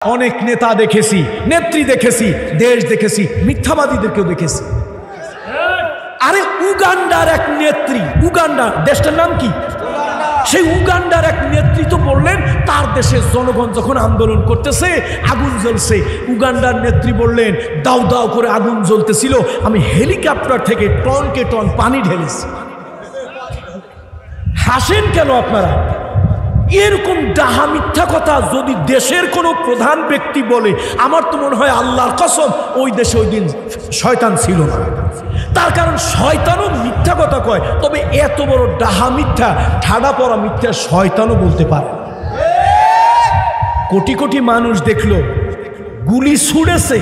অনেক নেতা দেখেছি, নেত্রী দেখেছি, দেশ দেখেছি, মিথ্যাবাদীদেরকেও দেখেছি। আরে উগান্ডার এক নেত্রী, উগান্ডা দেশটার নাম কি, সেই উগান্ডার এক নেত্রী তো বললেন তার দেশের জনগণ যখন আন্দোলন করতেছে আগুন জ্বলছে, উগান্ডার নেত্রী বললেন দাউ দাউ করে আগুন জ্বলতেছিল, আমি হেলিকপ্টার থেকে টনকে টন পানি ঢেলেছি। হাসেন কেন আপনারা? এরকম ডাহা মিথ্যা কথা যদি দেশের কোনো প্রধান ব্যক্তি বলে, আমার তো মনে হয় আল্লাহর কসম ওই দেশে ওই দিন শয়তান ছিল না। তার কারণ শয়তানও মিথ্যা কথা কয়, তবে এত বড় ডাহা মিথ্যা, ঠাডা পড়া মিথ্যা শয়তানও বলতে পারে। কোটি কোটি মানুষ দেখলো গুলি ছুড়েছে,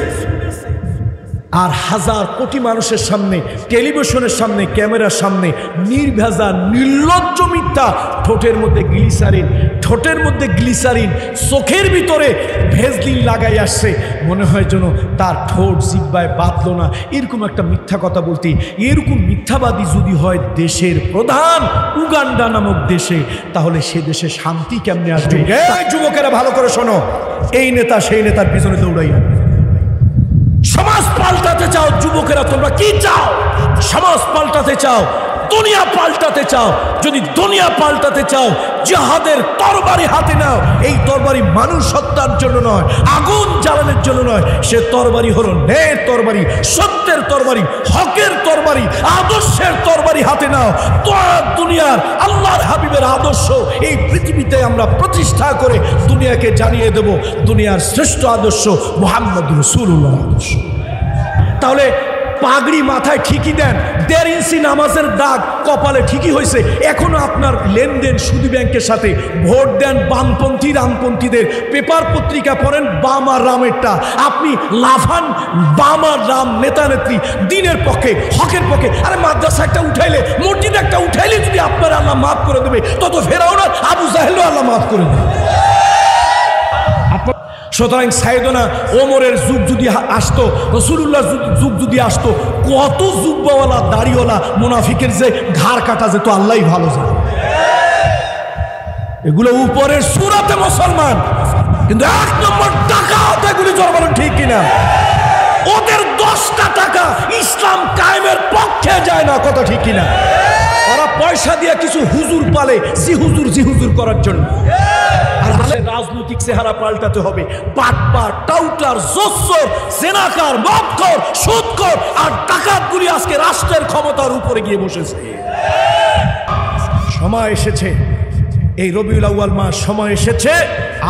আর হাজার কোটি মানুষের সামনে, টেলিভিশনের সামনে, ক্যামেরার সামনে নির্ভেজাল নির্লজ্জ মিথ্যা, ঠোঁটের মধ্যে গ্লিসারিন, ঠোঁটের মধ্যে গ্লিসারিন, চোখের ভিতরে ভেজলিন লাগাই আসছে, মনে হয় যেন তার ঠোঁট জিহ্বায় বাঁধলো না, এরকম একটা মিথ্যা কথা বলতে। এরকম মিথ্যাবাদী যদি হয় দেশের প্রধান উগান্ডা নামক দেশে, তাহলে সে দেশে শান্তি কেমনে আসবে? যুবকেরা ভালো করে শোনো, এই নেতা সেই নেতার পিছনে দৌড়াইয়া সমাজ পাল্টাতে চাও। যুবকেরা তোমরা কি চাও? সমাজ পাল্টাতে চাও, দুনিয়া পাল্টাতে চাও। যদি দুনিয়া পাল্টাতে চাও, জিহাদের তরবারি হাতে নাও। এই তরবারি মানুষ হত্যার জন্য নয়, আগুন জ্বালানোর জন্য নয়, সে তরবারি হলো ন্যায়ের তরবারি, সত্যের তরবারি, হকের তরবারি, আদর্শের তরবারি হাতে নাও। দুনিয়ার আল্লাহর হাবিবের আদর্শ এই পৃথিবীতে আমরা প্রতিষ্ঠা করে দুনিয়াকে জানিয়ে দেব দুনিয়ার শ্রেষ্ঠ আদর্শ মুহাম্মদ রাসূলুল্লাহ আদর্শ। তাহলে পাগড়ি মাথায় ঠিকই দেন, 1.5 ইঞ্চি নামাজের দাগ কপালে ঠিকই হয়েছে, এখনো আপনার লেনদেন সুদী ব্যাংকের সাথে। ভোট দেন বামপন্থী রামপন্থীদের, পেপার পত্রিকা পড়েন বাম আর রামেরটা, আপনি লাফান বাম আর রাম নেতা নেত্রী দিনের পক্ষে, হকের পক্ষে। আরে মাদ্রাসা একটা উঠাইলে, মসজিদ একটা উঠাইলে যদি আপনার আল্লাহ মাফ করে দেবে, তত ফেরাউন আর আবু জাহেলও আল্লাহ মাফ করে দেবে। সুতরাং সাইয়েদনা ওমরের যুগ যদি আসতো, রাসূলুল্লাহর যুগ যদি আসতো, কত জুব্বাওয়ালা দাড়িওয়ালা মুনাফিকের যে ঘাড় কাটা যেত আল্লাহই ভালো জানে। এগুলো উপরের সূরাতে মুসলমান, কিন্তু 1 নম্বর টাকা এগুলি জড়ানো ঠিক কিনা? ওদের 10টা টাকা ইসলাম কায়েমের পক্ষে যায় না, কথা ঠিক কিনা? ওরা পয়সা দিয়ে কিছু হুজুর পালে জি হুজুর করার জন্য। আর রাজনৈতিক চেহারা পাল্টাতে হবে। বাটপার, টাউটার, জোচ্চোর, জেনাকার, মদখোর, সুদখোর আর ডাকাতগুলি আজকে রাষ্ট্রের ক্ষমতার উপরে গিয়ে বসেছে। সময় এসেছে, এই রবিউল আউয়াল মাস, সময় এসেছে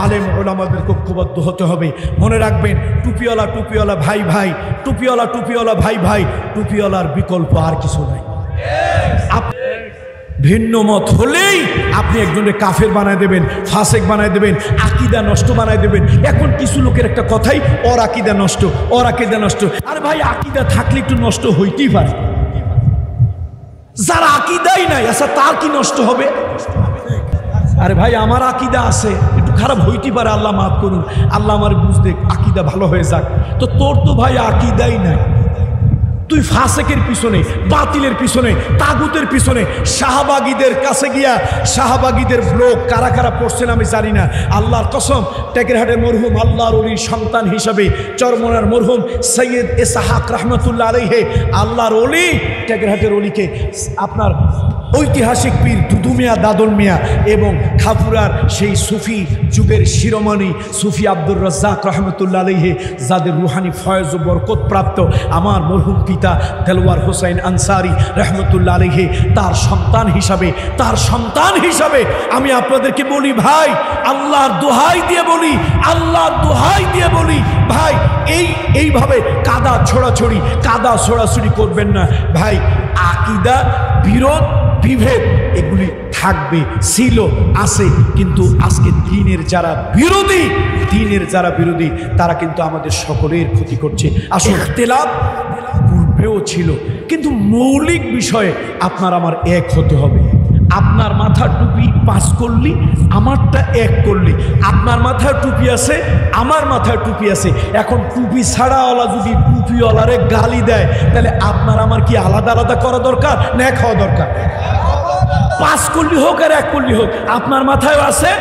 আলেম ওলামাদের ঐক্যবদ্ধ হতে হবে। মনে রাখবেন, টুপিওয়ালা ভাই ভাই, টুপিওয়ালা ভাই ভাই, টুপিওয়ালার বিকল্প আর কিছু নাই। ভিন্ন মত হলেই আপনি একজনের কাফের বানায় দেবেন, ফাসেক বানায় দেবেন, আকীদা নষ্ট বানায় দেবেন। এখন কিছু লোকের একটা কথাই, ওর আকীদা নষ্ট, ওর আকীদা নষ্ট। আরে ভাই, আকীদা থাকলে একটু নষ্ট হইতেই পারে। যার আকীদাই নাই, আচ্ছা তার কি নষ্ট হবে? আরে ভাই, আমার আকীদা আছে, একটু খারাপ হইতেই পারে, আল্লাহ মাফ করুন, আল্লাহ আমার বুঝতে আকীদা ভালো হয়ে যাক। তো তোর তো ভাই আকীদাই নাই, তুই ফাসেকের পিছনে, বাতিলের পিছনে, তাগুতের পিছনে। শাহবাগীদের কাছে গিয়া, শাহবাগীদের ব্লগ কারা কারা পড়ছেন আমি জানি না, আল্লাহর কসম, টেকেরহাটের মরহুম আল্লাহর ওলির সন্তান হিসাবে চরমনার মরহুম সৈয়দ ইসহাক রহমতুল্লাহ আলাইহি, আল্লাহর ওলি, টেকেরহাটের ওলিকে আপনার ঐতিহাসিক পীর দুদু মিয়া, দাদল মিয়া এবং খাপুরার সেই সুফি যুগের শিরোমণি সুফি আব্দুর রাজ্জাক রহমতুল্লাহ আলাইহি, যাদের রুহানি ফয়েজ ও বরকত প্রাপ্ত আমার মরহুম পিতা দেলওয়ার হোসেন আনসারি রহমতুল্লাহ আলাইহি, তার সন্তান হিসাবে আমি আপনাদেরকে বলি ভাই, আল্লাহর দোহাই দিয়ে বলি ভাই, এইভাবে কাদা ছোড়াছুড়ি করবেন না ভাই। আকীদা বিরোধ, বিভেদ এগুলি থাকবে, ছিল, আছে, কিন্তু আজকে দিনের যারা বিরোধী তারা কিন্তু আমাদের সকলের ক্ষতি করছে। আসলে ইখতিলাফ পূর্বেও ছিল, কিন্তু মৌলিক বিষয়ে আপনার আমার এক হতে হবে। আপনার মাথার টুপি 5 করলি, আমারটা 1 করলি। আপনার মাথার টুপি আছে, আমার মাথার টুপি আছে। এখন টুপি ছাড়াওয়ালা যদি টুপিওয়ালারে গালি দেয়, তাহলে আপনার আমার কি আলাদা আলাদা করা দরকার না এক হওয়া দরকার? 5 করলি হোক আর 1 করলি হোক, আপনার মাথায় আছে,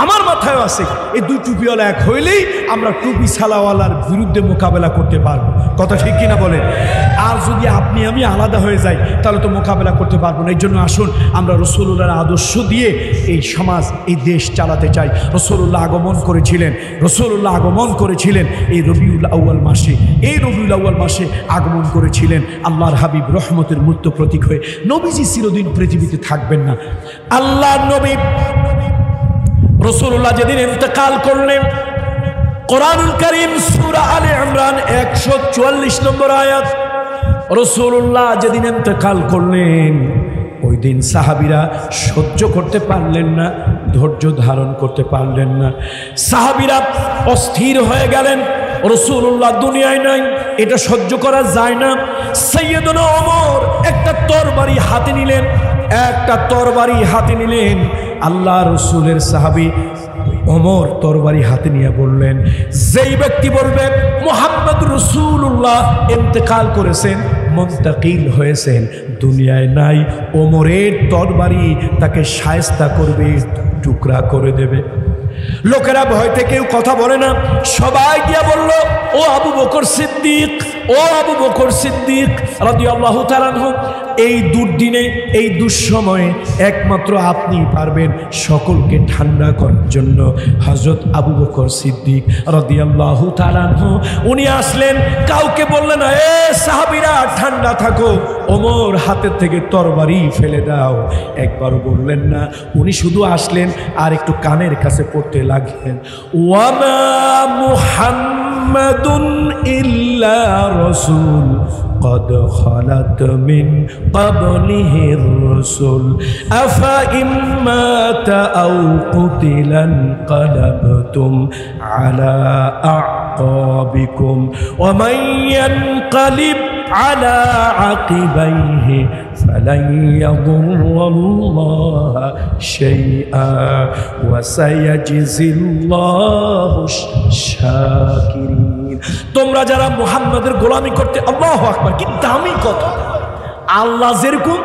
আমার মাথায় আছে। এই দুই টুপিওয়ালা এক হইলেই আমরা টুপি ছালাওয়ালার বিরুদ্ধে মোকাবেলা করতে পারবো। কথা ঠিক কিনা বলেন? আর যদি আপনি আমি আলাদা হয়ে যাই তাহলে তো মোকাবেলা করতে পারবো না। এই জন্য আসুন আমরা রাসূলুল্লাহর আদর্শ দিয়ে এই সমাজ, এই দেশ চালাতে চাই। রাসূলুল্লাহ আগমন করেছিলেন এই রবিউল আউয়াল মাসে। এই রবিউল আউয়াল মাসে আগমন করেছিলেন আল্লাহর হাবিব রহমতের মূর্ত প্রতীক হয়ে। নবীজি চিরদিন পৃথিবীতে থাকবেন না। আল্লাহর নবী রাসূলুল্লাহ যেদিন ইন্তেকাল করলেন, কোরআনুল কারীম সূরা আলে ইমরান 144 নম্বর আয়াত, রাসূলুল্লাহ যেদিন ইন্তেকাল করলেন ওই দিন সাহাবীরা সহ্য করতে পারলেন না, ধৈর্য ধারণ করতে পারলেন না। সাহাবীরা অস্থির হয়ে গেলেন, রাসূলুল্লাহ দুনিয়ায় নাই, এটা সহ্য করা যায় না। সাইয়্যিদুনা ওমর একটা তরবারি হাতে নিলেন। আল্লাহ রাসূলের সাহাবী ওমর তরবারি হাতে নিয়ে বললেন, যেই ব্যক্তি বলবে মুহাম্মদ রাসূলুল্লাহ ইন্তেকাল করেছেন, মুন্তাকিল হয়েছেন, দুনিয়ায় নাই, ওমরের তরবারি তাকে শায়েস্তা করবে, টুকরা করে দেবে। লোকেরা ভয় থেকে কেউ কথা বলে না, সবাই গিয়া বলল, ও আবু বকর সিদ্দিক রাদিয়াল্লাহু তাআলা আনহু, এই দুর্দিনে, এই দুঃসময়ে একমাত্র আপনি পারবেন সকলকে ঠান্ডা করার জন্য। হযরত আবু বকর সিদ্দিক রাদিয়াল্লাহু তাআলা আনহু উনি আসলেন, কাউকে বললেন না এ সাহাবীরা ঠান্ডা থাকো, ওমর হাতের থেকে তরবারি ফেলে দাও, একবারও বললেন না। উনি শুধু আসলেন আর একটু কানের কাছে পড়তে লাগলেন, ওয়ামা মুহাম্মাদুন ইল্লা রাসূল قد خلت من قبله الرسل أفإن مات أو قتل انقلبتم على أعقابكم ومن ينقلب على عقبيه فلن يضر الله شيئا وسيجزي الله الشاكرين। তোমরা যারা মুহাম্মাদের গোলামি করতে, আল্লাহু আকবার, কি দামি কথা! আল্লাহ যেরকম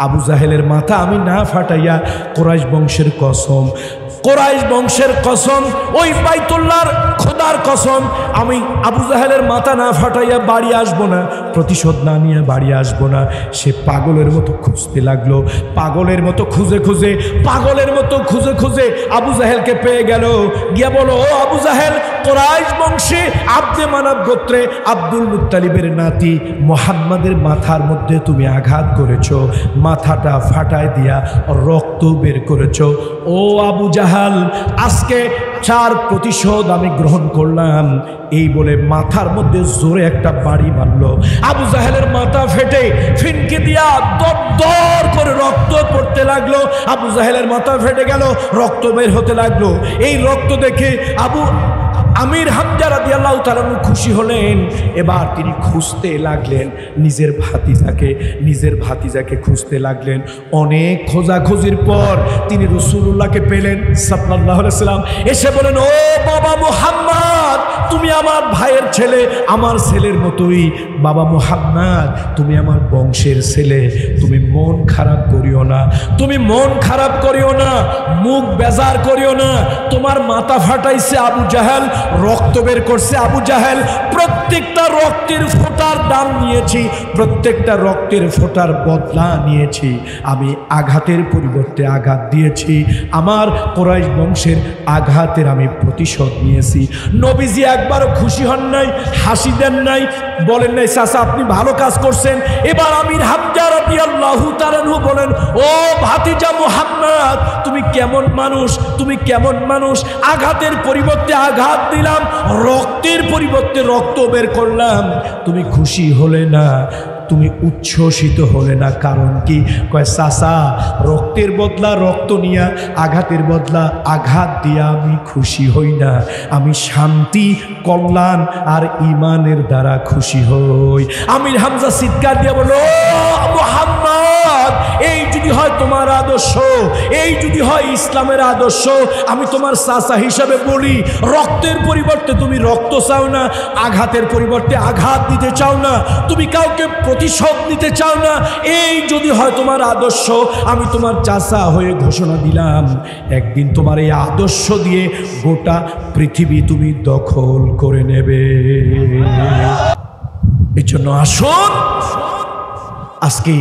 আবু জাহেলের মাথা আমি না ফাটাইয়া, কুরাইশ বংশের কসম, ওই বাইতুল্লাহর খোদার কসম, আমি আবু জাহেলের মাথা না ফাটাইয়া বাড়ি আসবো না, প্রতিশোধ না নিয়ে বাড়ি আসবো না। সে পাগলের মতো খুঁজতে লাগলো, পাগলের মতো খুঁজে আবু জাহেলকে পেয়ে গেল। গিয়া বলো, ও আবু জাহেল, কুরাইশ বংশে আব্দে মানাব গোত্রে আব্দুল মুত্তালিবের নাতি মুহাম্মাদের মাথার মধ্যে তুমি আঘাত করেছো, মাথাটা ফাটায় দিয়া রক্ত বের করেছো। ও আবু জাহাল, আজকে চার প্রতিশোধ আমি গ্রহণ করলাম। এই বলে মাথার মধ্যে জোরে একটা বাড়ি মারল। আবু জাহেলের মাথা ফেটে ফিনকি দিয়া দর করে রক্ত পড়তে লাগলো। আবু জাহেলের মাথা ফেটে গেল, রক্ত বের হতে লাগলো। এই রক্ত দেখে আমির হামজা রাদিয়াল্লাহু তাআলা খুশি হলেন। এবার তিনি খুঁজতে লাগলেন নিজের ভাতিজাকে খুঁজতে লাগলেন। অনেক খোঁজাখুঁজির পর তিনি রাসূলুল্লাহকে পেলেন সাল্লাল্লাহু আলাইহি ওয়াসাল্লাম। এসে বলেন, ও বাবা মুহাম্মদ, তুমি আমার ভাইয়ের ছেলে, আমার ছেলের মতোই। বাবা মুহাম্মদ, তুমি আমার বংশের ছেলে, তুমি মন খারাপ করিও না, মুখ বেজার করিও না। তোমার মাথা ফাটাইছে আবু জাহেল, রক্ত বের করছে আবু জাহেল, প্রত্যেকটা রক্তের ফোঁটার দাম নিয়েছি, প্রত্যেকটা রক্তের ফোঁটার বদলা নিয়েছি। আমি আঘাতের পরিবর্তে আঘাত দিয়েছি, আমার কুরাইশ বংশের আঘাতের আমি প্রতিশোধ নিয়েছি। নবীজি একবারও খুশি হন নাই, হাসি দেন নাই, বলেন নাই চাচা আপনি ভালো কাজ করছেন। এবার আমির হামজা রাদিয়াল্লাহু তাআলা বলেন, ও ভাতিজা মুহাম্মদ, তুমি কেমন মানুষ, আঘাতের পরিবর্তে আঘাত দিলাম, রক্তের পরিবর্তে রক্ত বের করলাম, তুমি খুশি হলে না, তুমি উচ্ছ্বসিত হলে না। কারণ কি? কয় চাচা, রক্তের বদলা রক্ত নিয়া, আঘাতের বদলা আঘাত দিয়া আমি খুশি হই না, আমি শান্তি, কল্যাণ আর ঈমানের দ্বারা খুশি হই। আমির হামজা চিৎকার দিয়া বলল, ও মুহাম্মদ, জিহাদ, এই যদি হয় তোমার আদর্শ, এই যদি হয় ইসলামের আদর্শ, আমি তোমার চাচা হিসাবে বলি, রক্তের পরিবর্তে তুমি রক্ত চাও না, আঘাতের পরিবর্তে আঘাত দিতে চাও না, তুমি কাউকে প্রতিশোধ নিতে চাও না, এই যদি হয় তোমার আদর্শ, আমি তোমার চাচা হয়ে ঘোষণা দিলাম, একদিন তোমার এই আদর্শ দিয়ে গোটা পৃথিবী তুমি দখল করে নেবে। এই জন্য আসুন, আজকে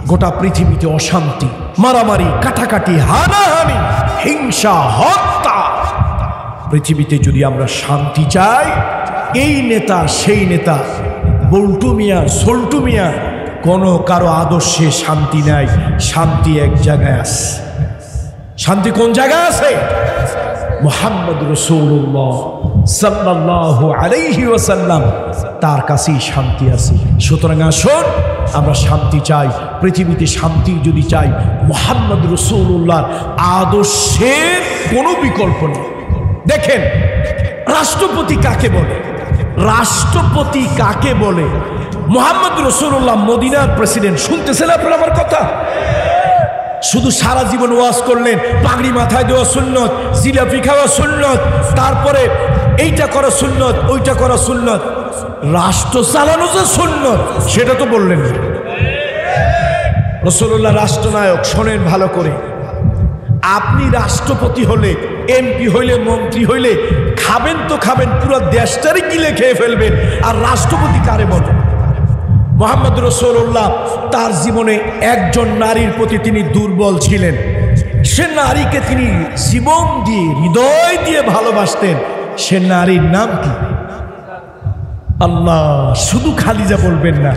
গোটা পৃথিবীতে অশান্তি, মারামারি, কাটাকাটি, হানাহানি, হিংসা, হত্যা, পৃথিবীতে যদি আমরা শান্তি চাই, এই নেতা সেই নেতা, বল্টু মিয়া সল্টু মিয়া, কোনো কারো আদর্শে শান্তি নাই। শান্তি এক জায়গায় আছে। শান্তি কোন জায়গায় আছে? মুহাম্মদ রাসূলুল্লাহ সাল্লাল্লাহু আলাইহি ওয়াসাল্লাম, তার কাছেই শান্তি আছে। সুতরাং আসুন, আমরা শান্তি চাই, পৃথিবীতে শান্তি যদি চাই, মুহাম্মদ রাসূলুল্লাহর আদর্শের কোনো বিকল্প নেই। দেখেন, রাষ্ট্রপতি কাকে বলে? রাষ্ট্রপতি কাকে বলে? মুহাম্মদ রাসূলুল্লাহ মদিনার প্রেসিডেন্ট। শুনতেছেন আপনারা আমার কথা? শুধু সারা জীবন ওয়াজ করলেন, পাগড়ি মাথায় দেওয়া সুন্নত, জিলাপি খাওয়া সুন্নত, তারপরে এইটা করা সুন্নত, ওইটা করা সুন্নত, রাষ্ট্র চালানো যে সুন্নত সেটা তো বললেন না। রাসূলুল্লাহ রাষ্ট্রনায়ক। শোনেন ভালো করে, আপনি রাষ্ট্রপতি হলে, এমপি হইলে, মন্ত্রী হইলে খাবেন তো খাবেন, পুরো দেশটারই গিলে খেয়ে ফেলবেন, আর রাষ্ট্রপতি কারে বলে? মুহাম্মদ রাসূলুল্লাহ তার জীবনে একজন নারীর প্রতি তিনি দুর্বল ছিলেন। সে নারীকে তিনি জীবন দিয়ে, হৃদয় দিয়ে ভালোবাসতেন। সে নারীর নাম কি? আল্লাহ। শুধু খাদিজা বলবেন না,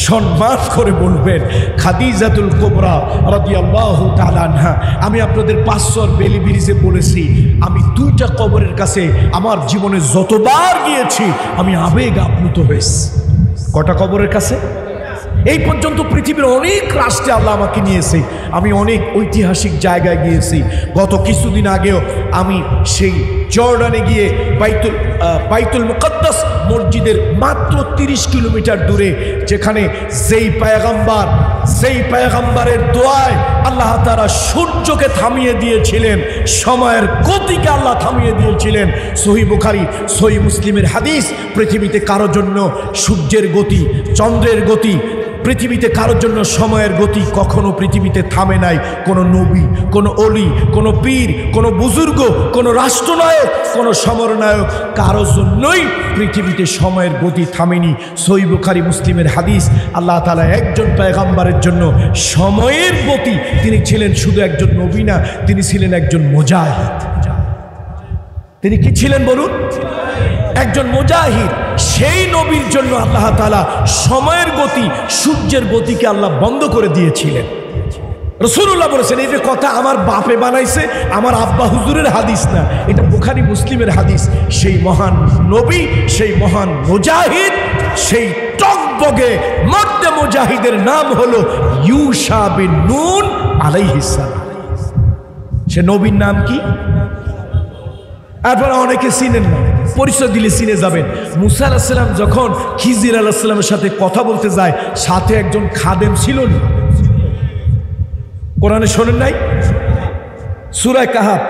সম্মান করে বলবেন খাদিজাতুল কুবরা রাদিয়াল্লাহু তাআলা আনহা। আমি আপনাদের 500 বেলি ব্রিজে বলেছি, আমি 2টা কবরের কাছে আমার জীবনে যতবার গিয়েছি আমি আবেগ আপ্লুত হয়েছি। কটা কবরের কাছে? এই পর্যন্ত পৃথিবীর অনেক রাষ্ট্রে আল্লাহ আমাকে নিয়েছে, আমি অনেক ঐতিহাসিক জায়গায় গিয়েছি। গত কিছুদিন আগেও আমি সেই জর্ডানে গিয়ে বাইতুল মুকদ্দাস মসজিদের মাত্র 30 কিলোমিটার দূরে, যেখানে যেই পয়গম্বরের দোয়ায় আল্লাহ তাআলা সূর্যকে থামিয়ে দিয়েছিলেন, সময়ের গতিকে আল্লাহ থামিয়ে দিয়েছিলেন। সহিহ বুখারী, সহিহ মুসলিমের হাদিস। পৃথিবীতে কারোর জন্য সূর্যের গতি, চন্দ্রের গতি, পৃথিবীতে কারোর জন্য সময়ের গতি কখনো পৃথিবীতে থামে নাই। কোনো নবী, কোনো অলি, কোনো পীর, কোনো বুজুর্গ, কোনো রাষ্ট্রনায়ক, কোনো সমরনায়ক, কারোর জন্যই পৃথিবীতে সময়ের গতি থামেনি। সহিহ বুখারী, মুসলিমের হাদিস। আল্লাহ তাআলা একজন পয়গম্বরের জন্য সময়ের গতি, তিনি ছিলেন শুধু একজন নবী না, তিনি ছিলেন একজন মুজাহিদ। তিনি কি ছিলেন বলুন? একজন মুজাহিদ। সেই নবীর জন্য আল্লাহ তাআলা সময়ের গতি, সূর্যের গতিকে আল্লাহ বন্ধ করে দিয়েছিলেন। রাসূলুল্লাহ বলেছেন, এই যে কথা আমার বাপে বানাইছে, আমার আব্বা হুজুরের হাদিস না, এটা বুখারী মুসলিমের হাদিস। সেই মহান নবী, সেই মহান মুজাহিদ, সেই টকবগে মর্দে মুজাহিদের নাম হলো ইউশা বিন নুন আলাইহিস সালাম। সে নবীর নাম কি? আপনারা অনেকে চিনেন না, পরিচয় দিলে চিনে যাবেন। মুসা আলাইহিস সালাম যখন খিজির আলাইহিস সালামের সাথে কথা বলতে যায়, সাথে একজন খাদেম ছিল না? কোরআনে শোনেন নাই? সূরা কাহাফ।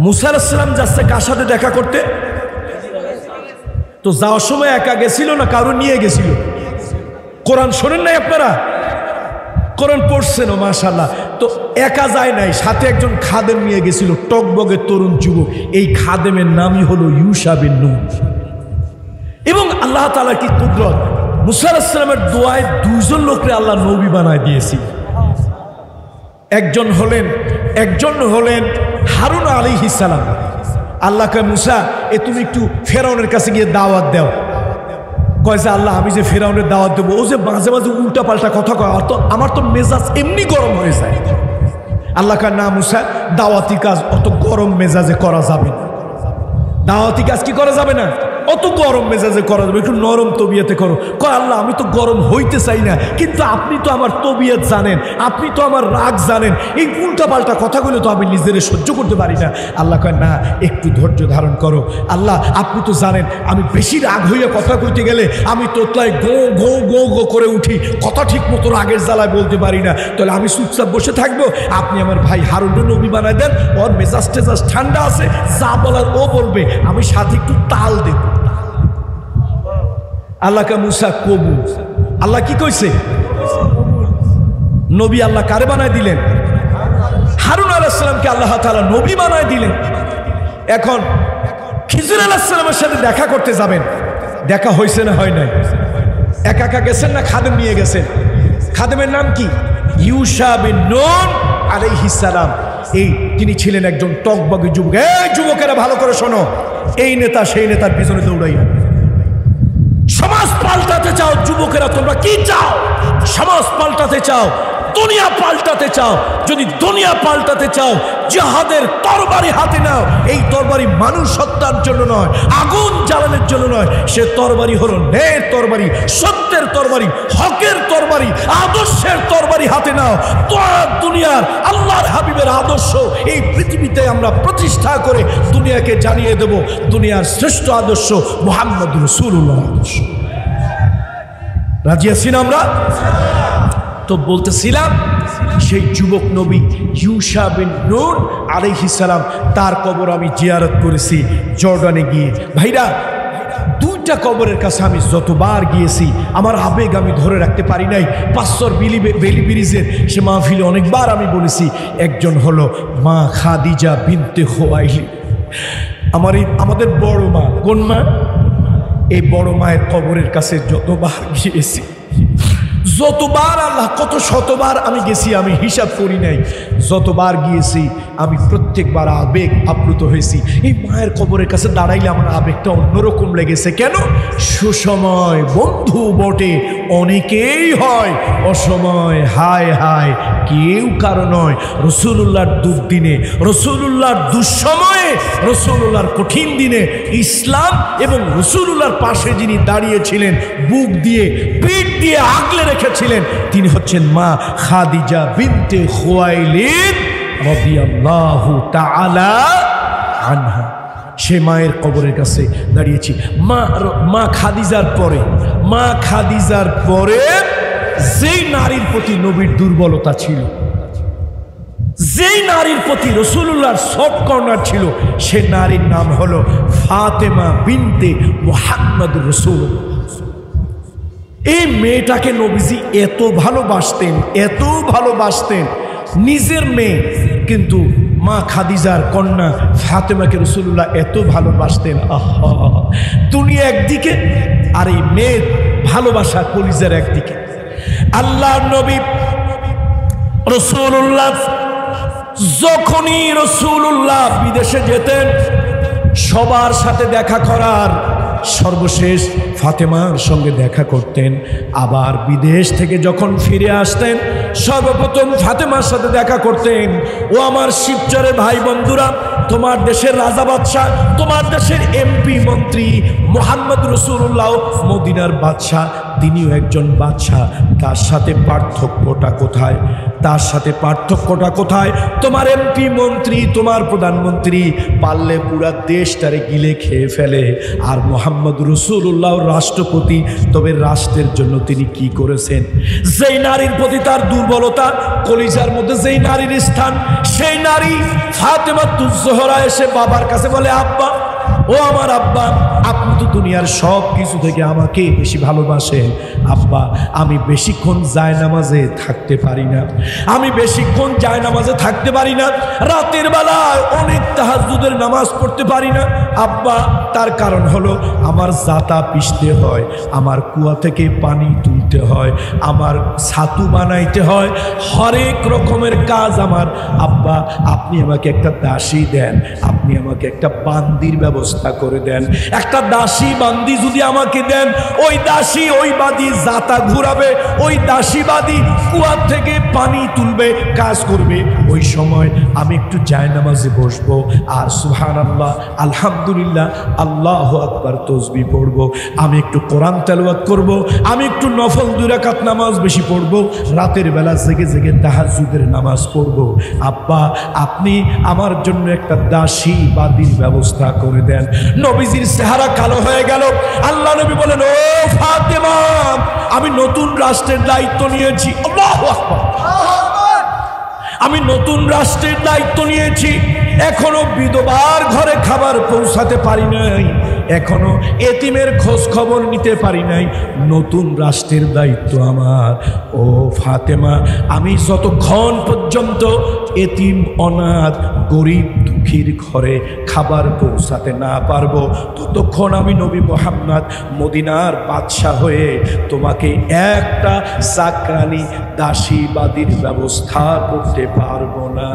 মুসা আলাইহিস সালাম যাচ্ছে কার সাথে দেখা করতে? তো যাওয়ার সময় একা গেছিল না কারো নিয়ে গেছিল? কোরআন শোনেন নাই আপনারা? কোরআন পড়ছেন? ও মাশাআল্লাহ। তো একা যায় নাই, সাথে একজন খাদেম নিয়ে গেছিল, টকবগে তরুণ যুবক। এই খাদেমের নামই হলো ইউশা বিন নুন। এবং আল্লাহ তাআলা কি কুদরত, মুসা আলাইহিস সালামের দোয়ায় 2জন লোকরে আল্লাহ নবী বানায় দিয়েছি। একজন হলেন হারুন আলাইহিস সালাম। আল্লাহ কয়, মুসা তুমি একটু ফেরাউনের কাছে গিয়ে দাওয়াত দাও। কয় যে আল্লাহ, আমি যে ফেরাউনের দাওয়াত দেবো, ও যে মাঝে মাঝে উল্টা পাল্টা কথা কয়, আমার তো মেজাজ এমনি গরম হয়ে যায়। আল্লাহ কয়, না মুসা, দাওয়াতি কাজ অত গরম মেজাজে করা যাবে না। দাওয়াতি কাজ কি করা যাবে না? অত গরম মেজাজে করা যাবে, একটু নরম তবিয়াতে করো। কয় আল্লাহ আমি তো গরম হইতে চাই না, কিন্তু আপনি তো আমার তবিয়ত জানেন, আপনি তো আমার রাগ জানেন, এই উল্টা পাল্টা কথাগুলো তো আমি নিজের সহ্য করতে পারি না। আল্লাহ কয় না, একটু ধৈর্য ধারণ করো। আল্লাহ আপনি তো জানেন আমি বেশি রাগ হইয়া কথা কইতে গেলে আমি তোতলায় গো গো গো গো করে উঠি, কথা ঠিক মতো রাগের জ্বালায় বলতে পারি না। তাহলে আমি চুপচাপ বসে থাকবো, আপনি আমার ভাই হারুনকে নবী বানায় দেন, ওর মেজাজ টেজাজ ঠান্ডা আছে, যা বলার ও বলবে, আমি সাথে একটু তাল দেব। আল্লাহকে মুসা কবুল। আল্লাহ কি কইছে? নবী আল্লাহ কারে বানায় দিলেন? হারুন আলাইহিস সালামকে আল্লাহ তাআলা নবী বানায় দিলেন। এখন খিজির আলাইহিস সালামের সাথে দেখা করতে যাবেন, দেখা হয়েছে না হয় নাই? একা একা গেছেন না খাদেম নিয়ে গেছেন? খাদেমের নাম কি? ইউশা বিন নুন আলাইহিস সালাম। এই তিনি ছিলেন একজন টকবগে যুবক। এই যুবকেরা ভালো করে শোনো, এই নেতা সেই নেতার পিছনে দৌড়াইয়া সমাজ পাল্টাতে চাও। যুবকেরা তোমরা কি চাও? সমাজ পাল্টাতে চাও, দুনিয়া পাল্টাতে চাও। যদি দুনিয়া পাল্টাতে চাও, জিহাদের তরবারি হাতে নাও। এই তরবারি মানুষ হত্যার জন্য নয়, আগুন জ্বালানোর জন্য নয়, সে তরবারি হলো ন্যায়ের তরবারি, সত্যের তরবারি, হকের তরবারি, আদর্শের তরবারি হাতে নাও। তো দুনিয়ার আল্লাহর হাবিবের আদর্শ এই পৃথিবীতে আমরা প্রতিষ্ঠা করে দুনিয়াকে জানিয়ে দেব দুনিয়ার শ্রেষ্ঠ আদর্শ মুহাম্মদ রাসূলুল্লাহ আদর্শ। রাজি আছি না আমরা? তো বলতেছিলাম সেই যুবক নবী ইউশা বিন নুন আলাইহিস সালাম, তার কবর আমি জিয়ারত করেছি জর্ডানে গিয়ে। ভাইরা, দুইটা কবরের কাছে আমি যতবার গিয়েছি আমার আবেগ আমি ধরে রাখতে পারি নাই। পাঁচশোর বেলি ব্রিজের সে মাহফিলে অনেকবার আমি বলেছি, একজন হলো মা খাদিজা বিনতে খুয়াইলিদ, আমাদের বড় মা। কোন মা? এই বড় মায়ের কবরের কাছে যতবার গিয়েছি, যতবার, আল্লাহ কত শতবার আমি গেছি আমি হিসাব করি নাই, যতবার গিয়েছি আমি প্রত্যেকবার আবেগ আপ্লুত হয়েছি। এই মায়ের কবরের কাছে দাঁড়াইলে আমার আবেগটা অন্যরকম লেগেছে। কেন? সুসময় বন্ধু বটে অনেকেই হয়, অসময় হায় হায় কেউ কারো নয়। রাসূলুল্লাহর দুর্দিনে, রাসূলুল্লাহর দুঃসময়ে, রাসূলুল্লাহর কঠিন দিনে ইসলাম এবং রাসূলুল্লাহর পাশে যিনি দাঁড়িয়েছিলেন, বুক দিয়ে পিঠ দিয়ে আগলে রেখেছিলেন, তিনি হচ্ছেন মা খাদিজা বিনতে খুয়াইলিদ রাদিয়াল্লাহু তাআলা আনহা। সে মায়ের কবরের কাছে দাঁড়িয়েছি। মা খাদিজার পরে যেই নারীর প্রতি নবীর দুর্বলতা ছিল, যেই নারীর প্রতি রাসূলুল্লাহর সফট কর্নার ছিল, সে নারীর নাম হলো ফাতেমা বিনতে মুহাম্মদ রাসূলুল্লাহ। এই মেয়েটাকে নবীজি এত ভালোবাসতেন, এত ভালোবাসতেন, নিজের মেয়ে, কিন্তু মা খাদিজার কন্যা ফাতেমাকে রাসূলুল্লাহ এত ভালোবাসতেন। আহা, দুনিয়া একদিকে আর এই মেয়ের ভালোবাসা কলিজার একদিকে। আল্লাহর নবী রাসূলুল্লাহ যখনই রাসূলুল্লাহ বিদেশে যেতেন, সবার সাথে দেখা করার সর্বশেষ ফাতেমার সঙ্গে দেখা করতেন। আবার বিদেশ থেকে যখন ফিরে আসতেন, সর্বপ্রথম ফাতেমার সাথে দেখা করতেন। ও আমার শিবচরের ভাই বন্ধুরা, তোমার দেশের রাজা বাদশাহ, তোমার দেশের এমপি মন্ত্রী মুহাম্মদ রাসূলুল্লাহ মদিনার বাদশাহ, তিনিও একজন বাদশাহ। তার সাথে পার্থক্যটা কোথায়? তার সাথে পার্থক্যটা কোথায়? তোমার এমপি মন্ত্রী, তোমার প্রধানমন্ত্রী পারলে পুরা দেশটারে গিলে খেয়ে ফেলে, আর মুহাম্মদ রাসূলুল্লাহ রাষ্ট্রপতি, তবে রাষ্ট্রের জন্য তিনি কি করেছেন? যেই নারীর প্রতি তার দুর্বলতা, কলিজার মধ্যে যেই নারীর স্থান, সেই নারী ফাতেমাতুজ জোহরা এসে বাবার কাছে বলে, আব্বা, ও আমার আব্বা, আপনি তো দুনিয়ার সব কিছু থেকে আমাকে বেশি ভালোবাসেন। আব্বা, আমি বেশিক্ষণ জায়নামাজে থাকতে পারি না, আমি বেশিক্ষণ জায়নামাজে থাকতে পারি না, রাতের বেলায় অনেক তাহাজ্জুদের নামাজ পড়তে পারি না আব্বা। তার কারণ হলো আমার জাতা পিষতে হয়, আমার কুয়া থেকে পানি তুলতে হয়, আমার ছাতু বানাইতে হয়, হরেক রকমের কাজ আমার। আব্বা, আপনি আমাকে একটা দাসী দেন, আপনি আমাকে একটা বান্দির ব্যবস্থা করে দেন। একটা দাসী বান্দি যদি আমাকে দেন, ওই দাসী ওই বাদী জাতা ঘুরাবে, ওই দাসী বাদী কুয়া থেকে পানি তুলবে, কাজ করবে। ওই সময় আমি একটু জায়নামাজে বসবো আর সুবহানাল্লাহ, আলহামদুলিল্লাহ আলহামদুলিল্লাহ, আল্লাহু আকবার তাসবিহ পড়ব, আমি একটু কোরআন তেলাওয়াত করব, আমি একটু নফল 2 রাকাত নামাজ বেশি পড়ব, রাতের বেলা জেগে জেগে তাহাজ্জুদের নামাজ পড়ব। আব্বা, আপনি আমার জন্য একটা দাসী বাদীর ব্যবস্থা করে দেন। নবীজির চেহারা কালো হয়ে গেল। আল্লাহ নবী বলেন, ও ফাতেমা, আমি নতুন রাষ্ট্রের দায়িত্ব নিয়েছি। আল্লাহু আকবার। আমি নতুন রাষ্ট্রের দায়িত্ব নিয়েছি, এখনো বিধবার ঘরে খাবার পৌঁছাতে পারি নাই, এখনো এতিমের খোঁজ খবর নিতে পারি নাই। নতুন রাষ্ট্রের দায়িত্ব আমার। ও ফাতেমা, আমি যতক্ষণ পর্যন্ত এতিম অনাথ গরিব দুঃখীর ঘরে খাবার পৌঁছাতে না পারবো, ততক্ষণ আমি নবী মুহাম্মদ মদিনার বাদশাহ হয়ে তোমাকে একটা চাকরানি দাসী বাদীর ব্যবস্থা করতে পারবো না।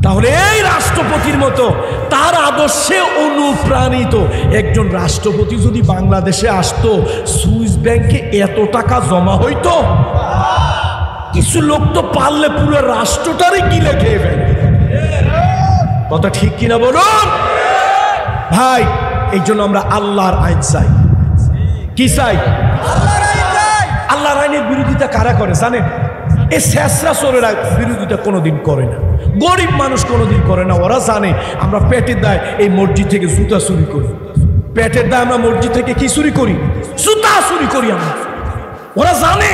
তাহলে এই রাষ্ট্রপতির মতো তার আদর্শে অনুপ্রাণিত একজন রাষ্ট্রপতি যদি বাংলাদেশে আসতো, সুইস ব্যাংকে এত টাকা জমা হইতো? কিছু লোক তো পারলে পুরো রাষ্ট্রটারই গিলে খেয়ে ফেলে। কথা ঠিক কিনা বলুন ভাই? এই জন্য আমরা আল্লাহর আইন চাই। কি চাই? আল্লাহর আইনের বিরোধিতা কারা করে জানেন? এই শেষরা চোরেরা বিরোধিতা কোনোদিন করে না, গরিব মানুষ কোনোদিন করে না। ওরা জানে আমরা পেটের দায় এই মসজিদ থেকে জুতা চুরি করি, পেটের দায় আমরা মসজিদ থেকে কি চুরি করি? জুতা চুরি করি আমরা। ওরা জানে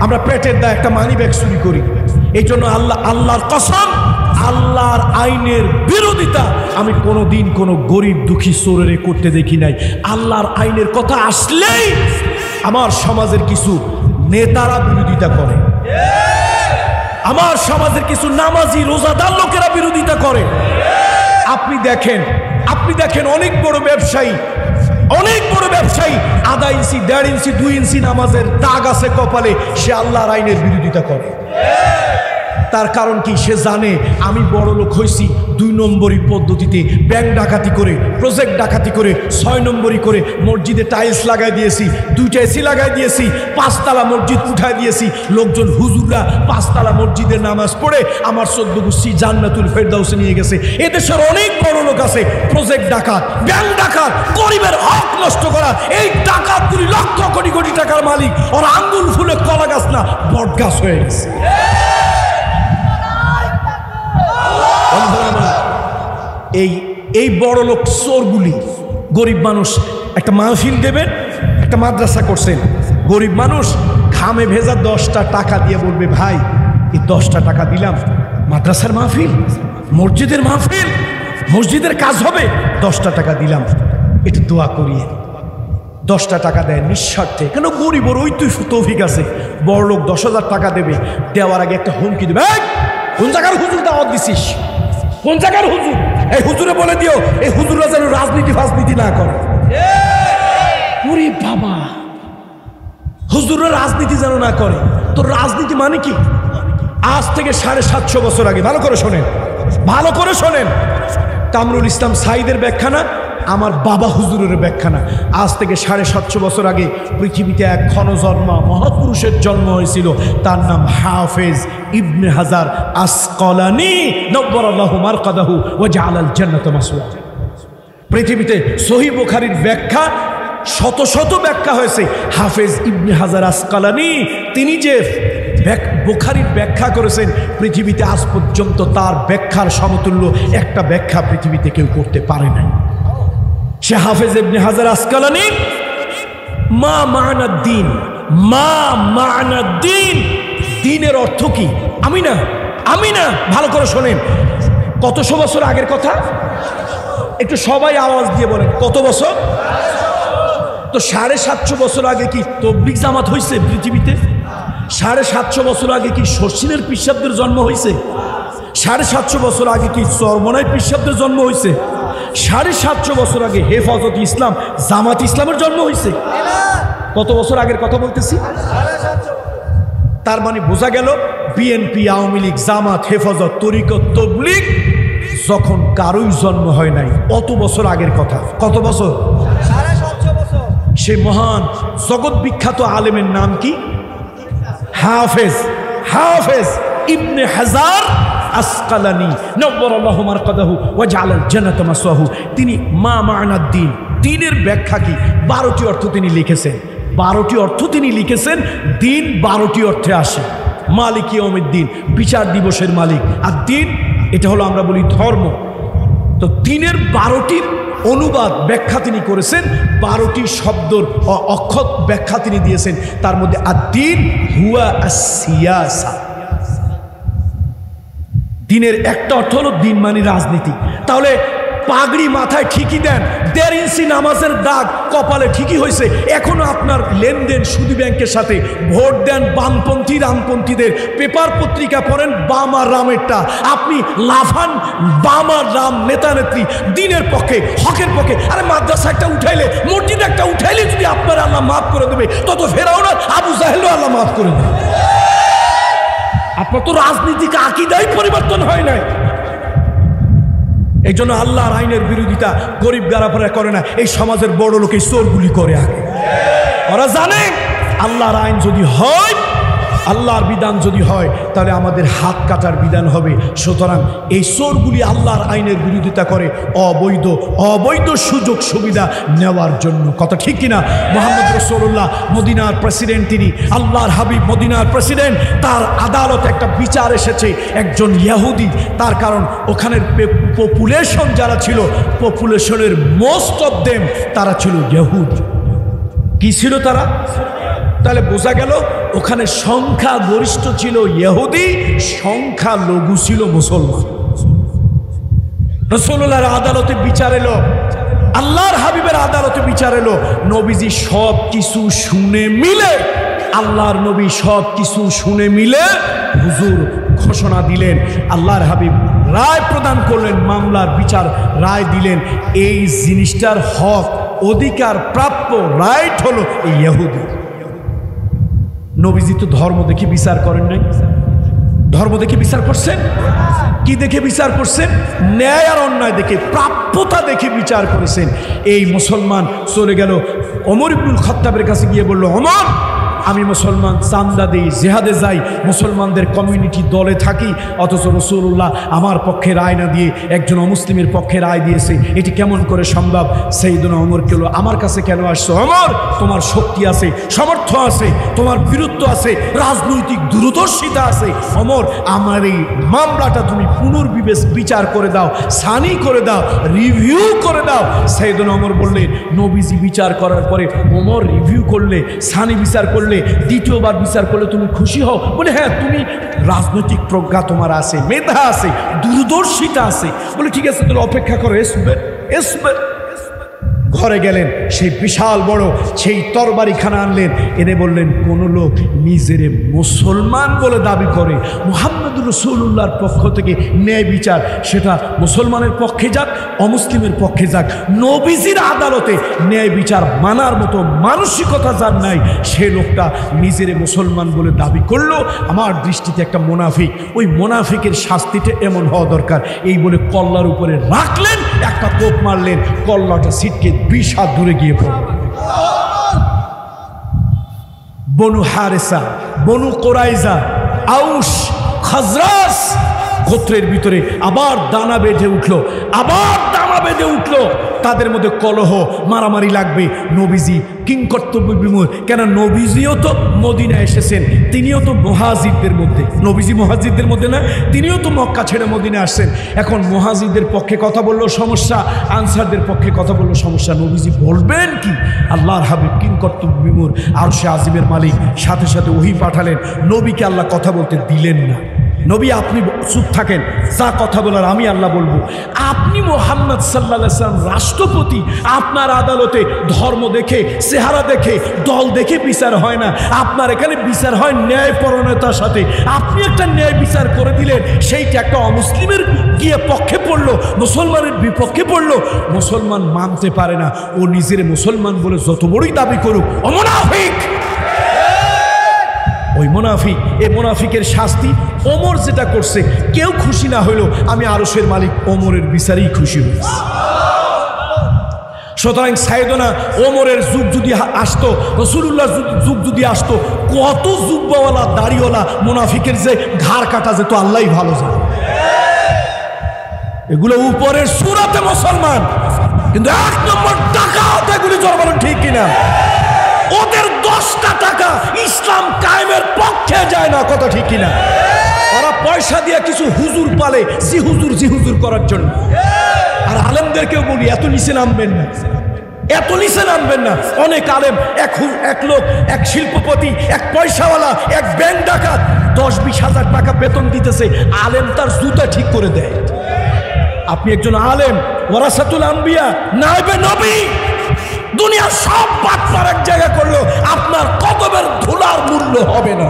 আমরা পেটের দায় একটা মানি ব্যাগ চুরি করি। এই জন্য আল্লাহর কসম, আল্লাহর আইনের বিরোধিতা আমি কোনোদিন কোনো গরিব দুঃখী চোরেরে করতে দেখি নাই। আল্লাহর আইনের কথা আসলেই আমার সমাজের কিছু নেতারা বিরোধিতা করে, আমার সমাজের কিছু নামাজি রোজাদার লোকেরা বিরোধিতা করে। আপনি দেখেন অনেক বড় ব্যবসায়ী, আধা ইঞ্চি 1.5 ইঞ্চি 2 ইঞ্চি নামাজের দাগ আছে কপালে, সে আল্লাহর আইনের বিরোধিতা করে। তার কারণ কি? সে জানে আমি বড় লোক হয়েছি 2 নম্বরী পদ্ধতিতে, ব্যাংক ডাকাতি করে, প্রজেক্ট ডাকাতি করে, 6 নম্বরী করে মসজিদে টাইলস লাগাই দিয়েছি, 2টা এসি লাগাই দিয়েছি, 5 তলা মসজিদ উঠাই দিয়েছি। লোকজন হুজুররা 5 তলা মসজিদে নামাজ পড়ে আমার 14 গোষ্ঠী জান্নাতুল ফেরদাউসে নিয়ে গেছে। এদেশের অনেক বড় লোক আছে, প্রজেক্ট ডাকাত, ব্যাংক ডাকাত, গরিবের হক নষ্ট করা, এই ডাকাতগুলি লক্ষ কোটি কোটি টাকার মালিক। ওরা আঙ্গুল ফুলে কলা গাছ না, বট গাছ হয়ে গেছে। এই বড় লোক চোরগুলি গরিব মানুষ একটা মাহফিল দেবেন, একটা মাদ্রাসা করছেন, গরিব মানুষ ঘামে ভেজা 10টা টাকা দিয়ে বলবে, ভাই এই 10টা টাকা দিলাম, মাদ্রাসার মাহফিল, মসজিদের মাহফিল, মসজিদের কাজ হবে, 10টা টাকা দিলাম, একটু দোয়া করিয়ে। 10টা টাকা দেয় নিঃস্বার্থে। কেন? গরিব ওর ওই তুই তৌফিক আছে। বড় লোক 10,000 টাকা দেবে, দেওয়ার আগে একটা হুমকি দেবে, কোন জায়গার হুজুর দাওয়াত দিছিস, কোন জায়গার হুজুর, এই হুজুরে বলে দিও এই হুজুররা যেন রাজনীতি না করে। ওরে বাবা, হুজুররা রাজনীতি যেন না করে। তো রাজনীতি মানে কি? আজ থেকে 750 বছর আগে, ভালো করে শোনেন, কামরুল ইসলাম সাইদের ব্যাখ্যা না, আমার বাবা হুজুরের ব্যাখ্যা না। আজ থেকে 750 বছর আগে পৃথিবীতে এক ক্ষণজন্মা মহাপুরুষের জন্ম হয়েছিল, তার নাম হাফেজ ইবনে হাজার আসকালানি নব্বরাল্লাহু মারকাদাহু ওয়া জাআলাল জান্নাতা মাসওয়া। পৃথিবীতে সহিহ বুখারীর ব্যাখ্যা শত শত ব্যাখ্যা হয়েছে। হাফেজ ইবনে হাজার আসকালানি তিনি যে বুখারীর ব্যাখ্যা করেছেন, পৃথিবীতে আজ পর্যন্ত তার ব্যাখ্যার সমতুল্য একটা ব্যাখ্যা পৃথিবীতে কেউ করতে পারে নাই। সে হাফেজ ইবনে হাজার আসকালানি মা মা'না দ্বীন, দ্বীনের অর্থ কি? আমি না, ভালো করে শোনেন। কতশো বছর আগের কথা? একটু সবাই আওয়াজ দিয়ে বলেন, কত বছর? তো 750 বছর আগে কি তবলিগ জামাত হয়েছে পৃথিবীতে? 750 বছর আগে কি শর্ষিনের পিসাবদের জন্ম হয়েছে? 750 বছর আগে কি চরমনায় পিসাবদের জন্ম হয়েছে? 750 বছর আগে হেফাজত ইসলাম জামাত ইসলামের জন্ম হয়েছে? কত বছর আগের কথা বলতেছি? তার মানে বোঝা গেল বিএনপি, আওয়ামী লীগ, জামাত, হেফাজত, তরিকত, তবলিগ যখন কারোই জন্ম হয় নাই, অত বছর আগের কথা। কত বছর? 750 বছর। সে মহান জগৎ বিখ্যাত আলেমের নাম কি? হাফেজ ইবনে হাজার আসকালানি নব্বরাল্লাহু মারকাদাহু ওয়া জাআলাল জান্নাতা মাসওয়াহু। তিনি মা মা'নাদ দ্বীন, দ্বীনের ব্যাখ্যা কি 12টি অর্থ তিনি লিখেছেন। 12টি অর্থ তিনি লিখেছেন। দ্বীন 12টি অর্থে আসে। মালিক ইয়াউমিদ্দিন, বিচার দিবসের মালিক। আর দ্বীন এটা হলো আমরা বলি ধর্ম। তো দ্বীনের 12টির অনুবাদ ব্যাখ্যা তিনি করেছেন, 12টি শব্দর অক্ষর ব্যাখ্যা তিনি দিয়েছেন। তার মধ্যে আদ-দ্বীন হুয়া আস-সিয়াসা। দ্বীনের একটা অর্থ হলো দ্বীন মানে রাজনীতি। তাহলে পাগড়ি মাথায় ঠিকই দেন, 1.5 ইঞ্চি নামাজের দাগ কপালে ঠিকই হয়েছে, এখনো আপনার লেনদেন সুদী ব্যাংকের সাথে, ভোট দেন বামপন্থী রামপন্থীদের, পেপার পত্রিকা পড়েন বাম আর রামেরটা, আপনি লাফান বাম আর রাম নেতা নেত্রী, দ্বীনের পক্ষে হকের পক্ষে। আরে মাদ্রাসা একটা উঠাইলে, মসজিদ একটা উঠাইলে যদি আপনার আল্লাহ মাফ করে দেবে, তত ফেরাও না আবু জাহেলও আল্লাহ মাফ করে দেবে। আপনার তো রাজনীতিক আকীদাই পরিবর্তন হয় নাই। এই জন্য আল্লাহর আইনের বিরোধিতা গরিব গারাফারা করে না, এই সমাজের বড় লোক এই চোরগুলি করে আগে। ওরা জানে আল্লাহর আইন যদি হয়, আল্লাহর বিধান যদি হয়, তাহলে আমাদের হাত কাটার বিধান হবে। সুতরাং এই চোরগুলি আল্লাহর আইনের বিরোধিতা করে অবৈধ সুযোগ সুবিধা নেওয়ার জন্য। কথা ঠিক কিনা? মুহাম্মদ রাসূলুল্লাহ মদিনার প্রেসিডেন্ট, তিনি আল্লাহর হাবিব মদিনার প্রেসিডেন্ট। তার আদালতে একটা বিচার এসেছে একজন ইহুদি, তার কারণ ওখানের পপুলেশন যারা ছিল, পপুলেশনের মোস্ট অফ দেম তারা ছিল ইহুদ। কি ছিল তারা? তাহলে বোঝা গেল ওখানে সংখ্যা গরিষ্ঠ ছিল ইহুদি, সংখ্যা লঘু ছিল মুসলমান। রাসূলুল্লাহর আদালতে বিচার এলো, আল্লাহর হাবিবের আদালতে বিচার এলো। নবীজি সব কিছু শুনে মিলে, আল্লাহর নবী সব কিছু শুনে মিলে হুজুর ঘোষণা দিলেন, আল্লাহর হাবিব রায় প্রদান করলেন, মামলার বিচার রায় দিলেন। এই জিনিসটার হক অধিকার প্রাপ্য রাইট হলো এই ইহুদি। নবীজি তো ধর্ম দেখে বিচার করেন নাই, ধর্ম দেখে বিচার করছেন। কি দেখে বিচার করছেন? ন্যায় আর অন্যায় দেখে, প্রাপ্যতা দেখে বিচার করেছেন। এই মুসলমান চলে গেল ওমর ইবনুল খাত্তাবের কাছে গিয়ে বলল, ওমর আমি মুসলমান, চান্দা দিই, জিহাদে যাই, মুসলমানদের কমিউনিটি দলে থাকি, অথচ রাসূলুল্লাহ আমার পক্ষে রায় না দিয়ে একজন অমুসলিমের পক্ষে রায় দিয়েছে, এটি কেমন করে সম্ভব? সাইয়েদনা ওমর কেলো, আমার কাছে কেন আসছো? ওমর তোমার শক্তি আছে, সামর্থ্য আছে, তোমার বীরত্ব আছে, রাজনৈতিক দূরদর্শিতা আছে। ওমর আমার এই মামলাটা তুমি পুনর্বিবেচনা করে দাও, সানি করে দাও, রিভিউ করে দাও। সাইয়েদনা ওমর বললেন, নবীজি বিচার করার পরে ওমর রিভিউ করলে, সানি বিচার করলে, দ্বিতীয়বার বিচার করলে তুমি খুশি হও? বলে হ্যাঁ, তুমি রাজনৈতিক প্রজ্ঞা তোমার আছে, মেধা আছে, দূরদর্শিতা আছে। বলে ঠিক আছে, তাহলে অপেক্ষা করো, এসবে। ঘরে গেলেন, সেই বিশাল বড় সেই তরবারিখানা আনলেন, এনে বললেন, কোন লোক নিজেরে মুসলমান বলে দাবি করে, মুহাম্মদুর রাসূলুল্লাহর পক্ষ থেকে ন্যায় বিচার, সেটা মুসলমানের পক্ষে যাক, অমুসলিমের পক্ষে যাক, নবীজির আদালতে ন্যায় বিচার মানার মতো মানসিকতা যার নাই, সে লোকটা নিজেরে মুসলমান বলে দাবি করলো, আমার দৃষ্টিতে একটা মুনাফিক। ওই মুনাফিকের শাস্তিটা এমন হওয়া দরকার। এই বলে কল্লার উপরে রাখলেন, একটা কোপ মারলেন, কল্লাটা ছিটকে 20 হাত দূরে গিয়ে পড়ল। বনু হারেসা, বনু কোরাইজা, আউস, খাজরাজ গোত্রের ভিতরে আবার দানা বেঁধে উঠলো, তাদের মধ্যে কলহ, মারামারি লাগবে। নবীজি কিংকর্তব্য বিমূঢ়, কেন নবীজিও তো মদিনা এসেছেন, তিনিও তো মুহাজিরদের মধ্যে, নবীজি মুহাজিরদের মধ্যে না, তিনিও তো মক্কা ছেড়ে মদিনা আসছেন। এখন মুহাজিরদের পক্ষে কথা বললো সমস্যা, আনসারদের পক্ষে কথা বললো সমস্যা। নবীজি বলবেন কি? আল্লাহর হাবিব কিংকর্তব্য বিমূঢ়, আরশে আজিমের মালিক, সাথে সাথে ওহী পাঠালেন। নবীকে আল্লাহ কথা বলতে দিলেন না। নবী আপনি চুপ থাকেন, যা কথা বলার আমি আল্লাহ বলবো। আপনি মুহাম্মদ সাল্লাল্লাহু আলাইহি ওয়াসাল্লাম রাষ্ট্রপতি, আপনার আদালতে ধর্ম দেখে, চেহারা দেখে, দল দেখে বিচার হয় না, আপনার এখানে বিচার হয় ন্যায়পরায়ণতার সাথে। আপনি একটা ন্যায় বিচার করে দিলেন, সেইটা একটা অমুসলিমের গিয়ে পক্ষে পড়লো, মুসলমানের বিপক্ষে পড়লো, মুসলমান মানতে পারে না। ও নিজের মুসলমান বলে যত বড়ই দাবি করুক, ও মুনাফিক। ওই মুনাফিক, এই মুনাফিকের শাস্তি ওমর যেটা করছে, কেউ খুশি না হইল, আমি আরশের মালিক ওমরের বিচারেই খুশি হয়েছি। সুতরাং সাইয়েদনা ওমরের যুগ যদি আসতো, রাসূলুল্লাহর যুগ যদি আসতো, কত জুব্বাওয়ালা দাড়িওয়ালা মুনাফিকের যে ঘাড় কাটা যেত আল্লাহই ভালো জানে। এগুলো উপরের সূরাতে মুসলমান, কিন্তু 1 নম্বর টাকা এগুলি জোর বলেন ঠিক কিনা? ওদের 10টা টাকা ইসলাম কায়েমের পক্ষে যায় না, কথা ঠিক কিনা? ওরা পয়সা দিয়ে কিছু হুজুর পালে জি হুজুর করার জন্য। আর আলেমদেরকেও বলি এত নিচে নামবেন না, এত নিচে নামবেন না। অনেক আলেম, এক লোক, এক শিল্পপতি, এক পয়সাওয়ালা, এক ব্যাংক ডাকাত 10-20 হাজার টাকা বেতন দিতেছে, আলেম তার জুতা ঠিক করে দেয়। আপনি একজন আলেম, ওয়ারাসাতুল আম্বিয়া, নায়েবে নবী, দুনিয়ার সব বাটপার এক জায়গা করলো আপনার কদমের ধুলার মূল্য হবে না।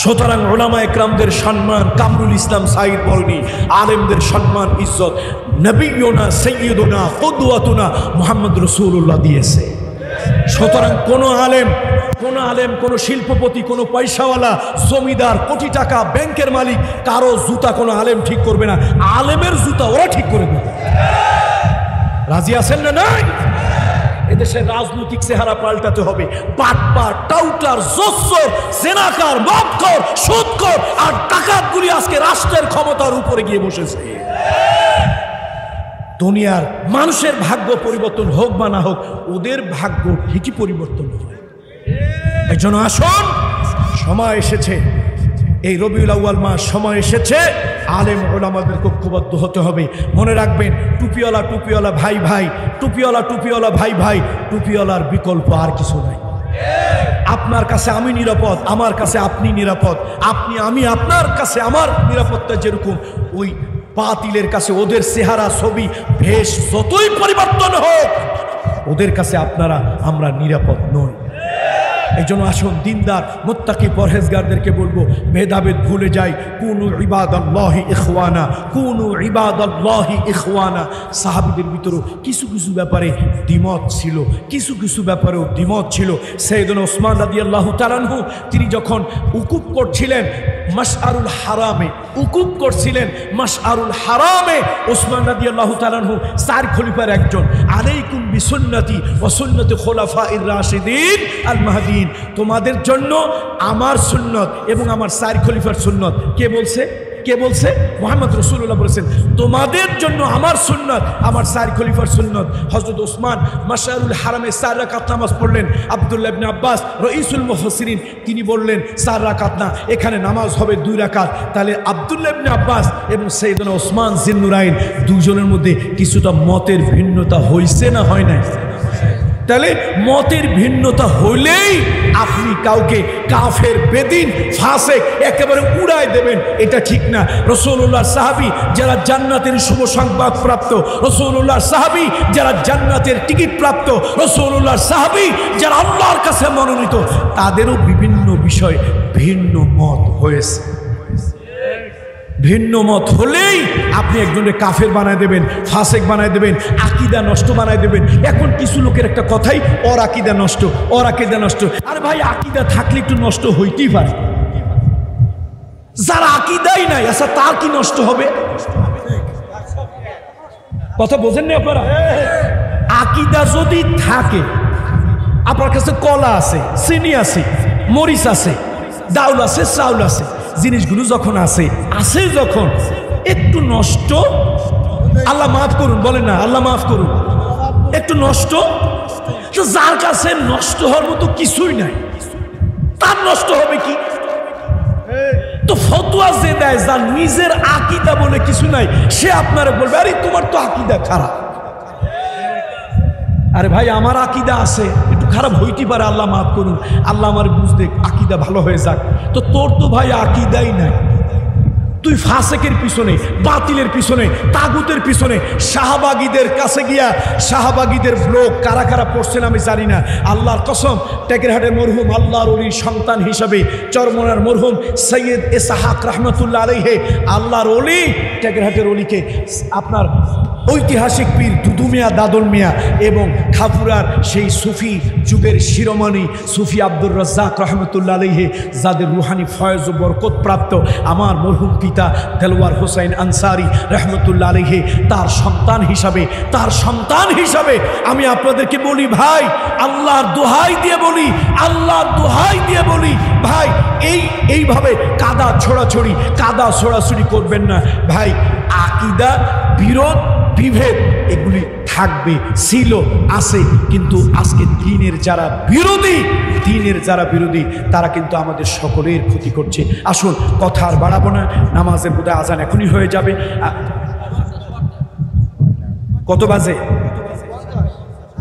সুতরাং উলামা একরামদের সম্মান কামরুল ইসলাম সাইদ বলনি, আলেমদের সম্মান ইজ্জত নবিয়ুনা সাইয়্যিদুনা কুদওয়াতুনা মুহাম্মদ রাসূলুল্লাহ দিয়েছে। সুতরাং কোন আলেম, কোন শিল্পপতি, কোন পয়সাওয়ালা, জমিদার, কোটি টাকা ব্যাংকের মালিক, কারো জুতা কোনো আলেম ঠিক করবে না। আলেমের জুতা ওরা ঠিক করে দেবে। রাজি আছেন না? নাই? এদেশের রাজনৈতিক চেহারা পাল্টাতে হবে। বাটপার, টাউটার, জোচ্চোর, জেনাকার, মদখোর, সুদখোর আর ডাকাতগুলি আজকে রাষ্ট্রের ক্ষমতার উপরে গিয়ে বসেছে। দুনিয়ার মানুষের ভাগ্য পরিবর্তন হোক বা না হোক, ওদের ভাগ্য ঠিকই পরিবর্তন হয়। এই জন্য আসুন, সময় এসেছে, এই রবিউল আউয়াল মাস সময় এসেছে, আলেম ওলামাদের ঐক্যবদ্ধ হতে হবে। মনে রাখবেন, টুপিওয়ালা ভাই ভাই, টুপিওয়ালা ভাই ভাই, টুপিওয়ালার বিকল্প আর কিছু নাই। আপনার কাছে আমি নিরাপদ, আমার কাছে আপনি নিরাপদ, আমি আপনার কাছে আমার নিরাপত্তা যেরকম, ওই বাতিলের কাছে ওদের চেহারা, ছবি, ভেষ যতই পরিবর্তন হোক, ওদের কাছে আমরা নিরাপদ নই। এই জন্য আসুন, দিনদার মুত্তাকি পরহেজগারদেরকে বলবো, ভেদাভেদ ভুলে যাই, কুনু ইবাদাল্লাহি ইখওয়ানা, কুনু ইবাদাল্লাহি ইখওয়ানা। সাহাবীদের ভিতরেও কিছু ব্যাপারে দ্বিমত ছিল, কিছু ব্যাপারেও দ্বিমত ছিল। সাইয়েদনা ওসমান রাদিয়াল্লাহু তাআলা আনহু, তিনি যখন উকুফ করছিলেন মাশআরুল হারামে, মাশআরুল হারামে, ওসমান রাদিয়াল্লাহু তাআলা আনহু 4 খলিফার একজন, আলাইকুম বিসুন্নতি ওয়া সুন্নতি খুলাফাইর রাশিদিন আল মাহদিন, তোমাদের জন্য আমার সুন্নত এবং আমার 4 খলিফার সুন্নত। কে বলছে? মুহাম্মদ রাসূলুল্লাহ বলেছেন, তোমাদের জন্য আমার সুন্নত, আমার 4 খলিফার সুন্নত। হযরত ওসমান মাশআরুল হারামে 4 রাকাত নামাজ পড়লেন। আব্দুল্লাহ ইবনে আব্বাস রাইসুল মুফাসসিরিন, তিনি বললেন 4 রাকাত না, এখানে নামাজ হবে 2 রাকাত। তাহলে আব্দুল্লাহ ইবনে আব্বাস এবং সাইয়েদনা ওসমান জিন্নুরাইন, দুজনের মধ্যে কিছুটা মতের ভিন্নতা হইছে না হয় নাই? তাহলে মতের ভিন্নতা হলেই আপনি কাউকে কাফের, বেদিন, ফাসেক একেবারে উড়াই দেবেন, এটা ঠিক না। রাসূলুল্লাহর সাহাবী যারা জান্নাতের শুভ সংবাদ প্রাপ্ত, রাসূলুল্লাহর সাহাবী যারা জান্নাতের টিকিট প্রাপ্ত, রাসূলুল্লাহর সাহাবী যারা আল্লাহর কাছে মনোনীত, তাদেরও বিভিন্ন বিষয় ভিন্ন মত হয়েছে। ভিন্ন মত হলেই আপনি একজনের কাফের বানায় দেবেন, ফাসেক বানায় দেবেন, আকীদা নষ্ট বানায় দেবেন। এখন কিছু লোকের একটা কথাই, ওর আকীদা নষ্ট। আরে ভাই, আকীদা থাকলে একটু নষ্ট হইতেই পারে। যার আকীদাই নাই, আচ্ছা তার কি নষ্ট হবে? কথা বোঝেন না আপনারা? আকীদা যদি থাকে, আপনার কাছে কলা আছে, চিনি আছে, মরিচ আছে, ডাউল আছে, চাউল আছে, জিনিসগুলো যখন আছে যখন একটু নষ্ট, আল্লাহ মাফ করুন, বলেন না আল্লাহ মাফ করুন, একটু নষ্ট, তো যার কাছে নষ্ট হওয়ার মতো কিছুই নাই, তার নষ্ট হবে কি? তো ফতোয়া যে দেয়, যার নিজের আকীদা বলে কিছু নাই, সে আপনারা বলবে আরে তোমার তো আকীদা খারাপ। আরে ভাই, আমার আকীদা আছে, একটু খারাপ হইতে পারে, আল্লাহ মাফ করুন, আল্লাহ আমার বুঝতে আকীদা ভালো হয়ে যাক। তো তোর তো ভাই আকীদাই নাই, তুই ফাসেকের পিছনে, বাতিলের পিছনে, তাগুতের পিছনে, শাহবাগীদের কাছে গিয়া, শাহবাগীদের ব্লগ কারা কারা পড়ছেন আমি জানি না, আল্লাহর কসম, টেকেরহাটের মরহুম আল্লাহর ওলির সন্তান হিসাবে চরমনার মরহুম সৈয়দ ইসহাক রহমতুল্লাহ আলাইহি, আল্লাহর ওলি, টেকেরহাটের ওলিকে আপনার ঐতিহাসিক পীর দুদু মিয়া, দাদল মিয়া এবং খাপুরার সেই সুফি যুগের শিরোমণি সুফি আব্দুর রাজ্জাক রহমতুল্লাহ আলাইহি, যাদের রুহানি ফয়েজ ও বরকত প্রাপ্ত আমার মরহুম পিতা দেলওয়ার হোসাইন আনসারী রহমতুল্লাহ আলাইহি, তার সন্তান হিসাবে আমি আপনাদেরকে বলি ভাই, আল্লাহর দোহাই দিয়ে বলি ভাই, এইভাবে কাদা ছোড়াছড়ি করবেন না ভাই। আকীদা বিরোধ বিভেদ এগুলি থাকবে, ছিল, আছে, কিন্তু আজকে দ্বীনের যারা বিরোধী তারা কিন্তু আমাদের সকলের ক্ষতি করছে। আসুন কথা আর বাড়াবো না, নামাজের বোধহয় আজান এখনই হয়ে যাবে। কত বাজে?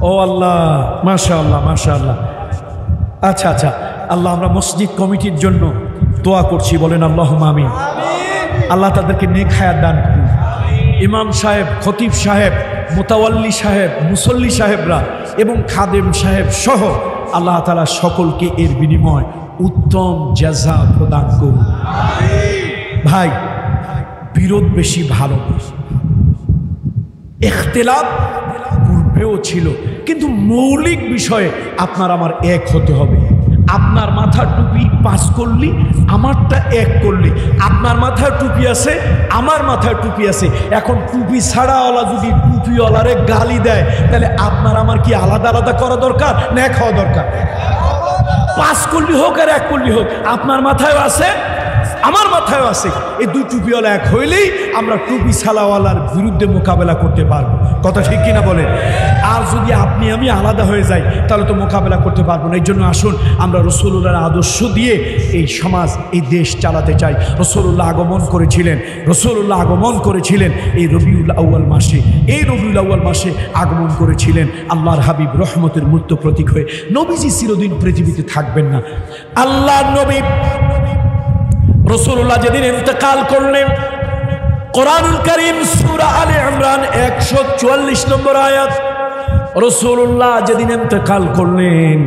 ও আল্লাহ, মাশাআল্লাহ। আচ্ছা, আল্লাহ, আমরা মসজিদ কমিটির জন্য দোয়া করছি, বলেন আল্লাহুম্মা আমিন। আল্লাহ তাদেরকে নেক হায়াত দান করুন। ইমাম সাহেব, খতিব সাহেব, মুতাওয়াল্লি সাহেব, মুসল্লি সাহেবরা এবং খাদেম সাহেব সহ আল্লাহ তাআলা সকলকে এর বিনিময় উত্তম জাযা প্রদান করুন। ভাই, বিরোধ বেশি ভালো, ইখতিলাফ পূর্বেও ছিল, কিন্তু মৌলিক বিষয়ে আপনার আমার এক হতে হবে। আপনার মাথার টুপি 5 করলি, আমারটা 1 করলি। আপনার মাথার টুপি আছে, আমার মাথার টুপি আছে। এখন টুপি ছাড়াওয়ালা যদি টুপিওয়ালারে গালি দেয়, তাহলে আপনার আমার কি আলাদা আলাদা করা দরকার না এক হওয়া দরকার? 5 করলি হোক আর 1 করলি হোক, আপনার মাথায় আছে, আমার মাথায় আছে। এই 2 টুপিওয়ালা এক হইলেই আমরা টুপি ছাড়াওয়ালার বিরুদ্ধে মোকাবেলা করতে পারবো। কথা ঠিক কিনা বলেন? আর যদি আপনি আমি আলাদা হয়ে যাই, তাহলে তো মোকাবেলা করতে পারবো না। এই জন্য আসুন আমরা রাসূলুল্লাহর আদর্শ দিয়ে এই সমাজ, এই দেশ চালাতে চাই। রাসূলুল্লাহ আগমন করেছিলেন এই রবিউল আউয়াল মাসে আগমন করেছিলেন আল্লাহর হাবিব রহমতের মূর্ত প্রতীক হয়ে। নবীজি চিরদিন পৃথিবীতে থাকবেন না। আল্লাহর নবী রাসূলুল্লাহ যেদিন ইন্তেকাল করলেন, কোরআনুল কারীম সূরা আলে ইমরান 144 নম্বর আয়াত, রাসূলুল্লাহ যেদিন ইন্তেকাল করলেন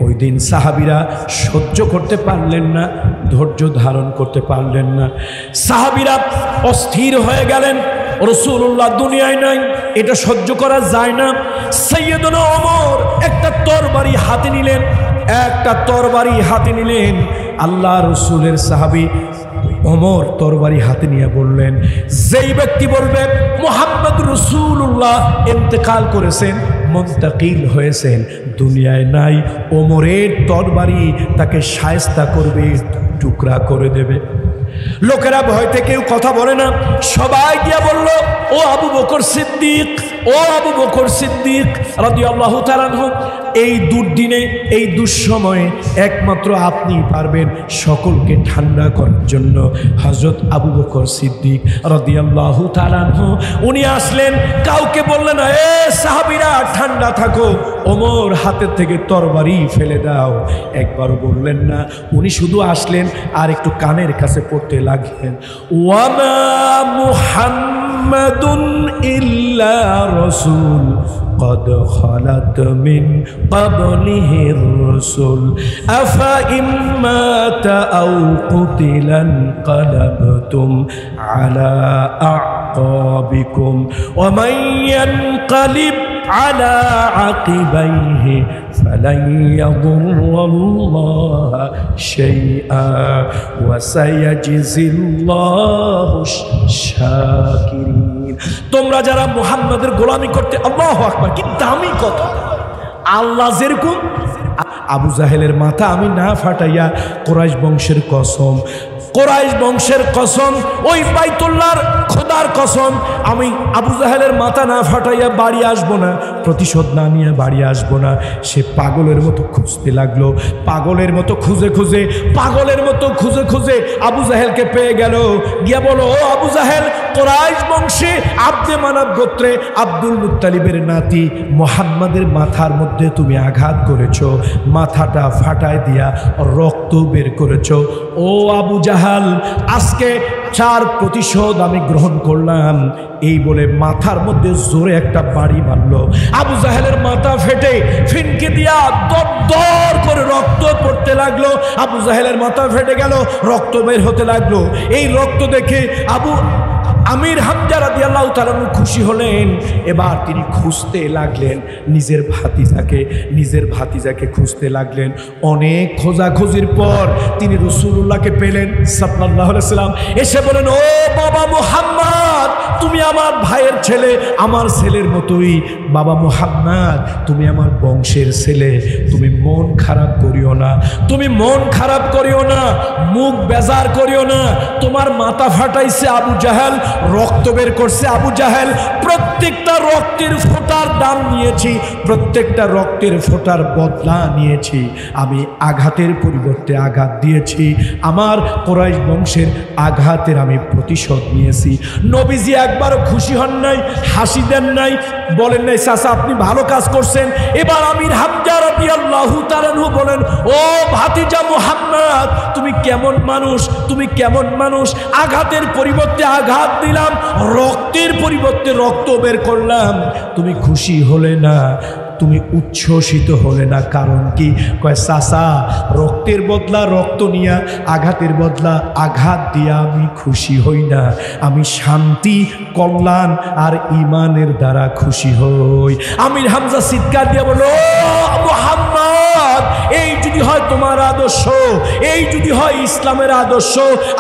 ওই দিন সাহাবীরা সহ্য করতে পারলেন না, ধৈর্য ধারণ করতে পারলেন না। সাহাবীরা অস্থির হয়ে গেলেন, রাসূলুল্লাহ দুনিয়ায় নাই, এটা সহ্য করা যায় না। সাইয়্যিদুনা ওমর একটা তরবারি হাতে নিলেন। আল্লাহ রসুলের সাহাবী ওমর তরবারি হাতে নিয়ে বললেন, যেই ব্যক্তি বলবে মুহাম্মদ রাসূলুল্লাহ ইন্তেকাল করেছেন, মুনতাকিল হয়েছেন, দুনিয়ায় নাই, ওমরের তরবারি তাকে শায়েস্তা করবে, টুকরা করে দেবে। লোকেরা ভয়তে কেউ কথা বলে না, সবাই গিয়া বলল, ও আবু বকর সিদ্দিক রাদিয়াল্লাহু তাআলা আনহু, এই দুর্দিনে, এই দুঃসময়ে একমাত্র আপনি পারবেন সকলকে ঠান্ডা করার জন্য। হযরত আবু বকর সিদ্দিক রাদিয়াল্লাহু তাআলা আনহু উনি আসলেন, কাউকে বললেন না এ সাহাবীরা ঠান্ডা থাকো, ওমর হাতের থেকে তরবারি ফেলে দাও, একবারও বললেন না। উনি শুধু আসলেন আর একটু কানের কাছে পড়তে লাগলেন, ওয়ামা মুহাম্মাদুন ইল্লা রাসূল قد خلت من قبله الرسل أفإن مات أو قتل انقلبتم على أعقابكم ومن ينقلب على عقبيه فلن يضر الله شيئا وسيجزي الله الشاكرين। তোমরা যারা মুহাম্মাদের গোলামি করতে, আল্লাহু আকবার, কি দামি কথা! আল্লাহ যেরকম আবু জাহেলের মাথা আমি না ফাটাইয়া, কুরাইশ বংশের কসম, ওই বাইতুল্লাহর খোদার কসম, আমি আবু জাহেলের মাথা না ফাটাইয়া বাড়ি আসবো না, প্রতিশোধ না নিয়ে বাড়ি আসবো না। সে পাগলের মতো খুঁজতে লাগলো, পাগলের মতো খুঁজে আবু জাহেলকে পেয়ে গেল। গিয়া বলো, ও আবু জাহেল, কুরাইশ বংশে আব্দে মানাব গোত্রে আব্দুল মুত্তালিবের নাতি মুহাম্মাদের মাথার মধ্যে তুমি আঘাত করেছো, মাথাটা ফাটায় দিয়া রক্ত বের করেছো। ও আবু জাহাল, আজকে 4 প্রতিশোধ আমি গ্রহণ করলাম। এই বলে মাথার মধ্যে জোরে একটা বাড়ি মারলো। আবু জাহেলের মাথা ফেটে ফিনকে দিয়া দর করে রক্ত পড়তে লাগলো। আবু জাহেলের মাথা ফেটে গেল, রক্ত বের হতে লাগলো। এই রক্ত দেখে আমির হামজা রাদিয়াল্লাহু তাআলা খুশি হলেন। এবার তিনি খুঁজতে লাগলেন নিজের ভাতিজাকে খুঁজতে লাগলেন। অনেক খোঁজাখুঁজির পর তিনি রাসূলুল্লাহকে পেলেন সাল্লাল্লাহু আলাইহি ওয়াসাল্লাম। এসে বলেন, ও বাবা মুহাম্মদ, তুমি আমার ভাইয়ের ছেলে, আমার ছেলের মতোই। বাবা মুহাম্মদ, তুমি আমার বংশের ছেলে, তুমি মন খারাপ করিও না, তুমি মন খারাপ করিও না, মুখ বেজার করিও না। তোমার মাথা ফাটাইছে আবু জাহেল, রক্ত বের করছে আবু জাহেল, প্রত্যেকটা রক্তের ফোঁটার দাম নিয়েছি, প্রত্যেকটা রক্তের ফোঁটার বদলা নিয়েছি। আমি আঘাতের পরিবর্তে আঘাত দিয়েছি, আমার কুরাইশ বংশের আঘাতের আমি প্রতিশোধ নিয়েছি। নবীজি একবারও খুশি হন নাই, হাসি দেন নাই, বলেন নাই চাচা আপনি ভালো কাজ করছেন। এবার আমির হামজা রাদিয়াল্লাহু তাআলা বলেন, ও ভাতিজা মুহাম্মদ, তুমি কেমন মানুষ, তুমি কেমন মানুষ? আঘাতের পরিবর্তে আঘাত দিলাম, রক্তের পরিবর্তে রক্ত বের করলাম, তুমি খুশি হলে না, তুমি উচ্ছ্বসিত হলে না, কারণ কি? কয় চাচা, রক্তের বদলা রক্ত নিয়া, আঘাতের বদলা আঘাত দিয়া আমি খুশি হই না, আমি শান্তি, কল্যাণ আর ঈমানের দ্বারা খুশি হই। আমির হামজা চিৎকার দিয়া বলল, ও মুহাম্মদ, এই যদি হয় তোমার আদর্শ, এই যদি হয় ইসলামের আদর্শ,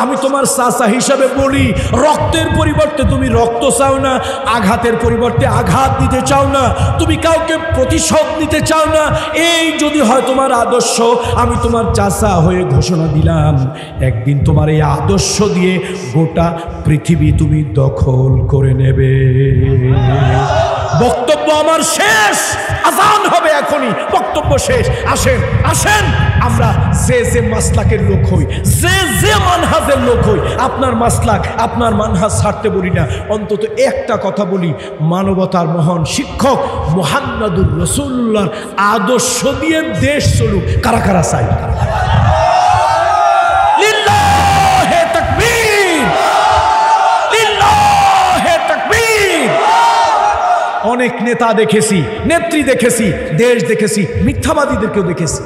আমি তোমার চাচা হিসাবে বলি, রক্তের পরিবর্তে তুমি রক্ত চাও না, আঘাতের পরিবর্তে আঘাত দিতে চাও না, তুমি কাউকে প্রতিশোধ নিতে চাও না, এই যদি হয় তোমার আদর্শ, আমি তোমার চাচা হয়ে ঘোষণা দিলাম, একদিন তোমার এই আদর্শ দিয়ে গোটা পৃথিবী তুমি দখল করে নেবে। বক্তব্য আমার শেষ, আযান হবে এখনই, বক্তব্য শেষ। আসেন আসেন, আমরা যে যে মাসলাকের লোক হই, যে যে মানহাজের লোক হই, আপনার মাসলাক আপনার মানহাজ ছাড়তে বলি না, অন্তত একটা কথা বলি, মানবতার মহান শিক্ষক মুহাম্মদুর রাসূলুল্লাহর আদর্শ দিয়ে দেশ চলুক। কারা কারা চাই? লিল্লাহে তাকবীর, লিল্লাহে তাকবীর। অনেক নেতা দেখেছি, নেত্রী দেখেছি, দেশ দেখেছি, মিথ্যাবাদীদেরকেও দেখেছি।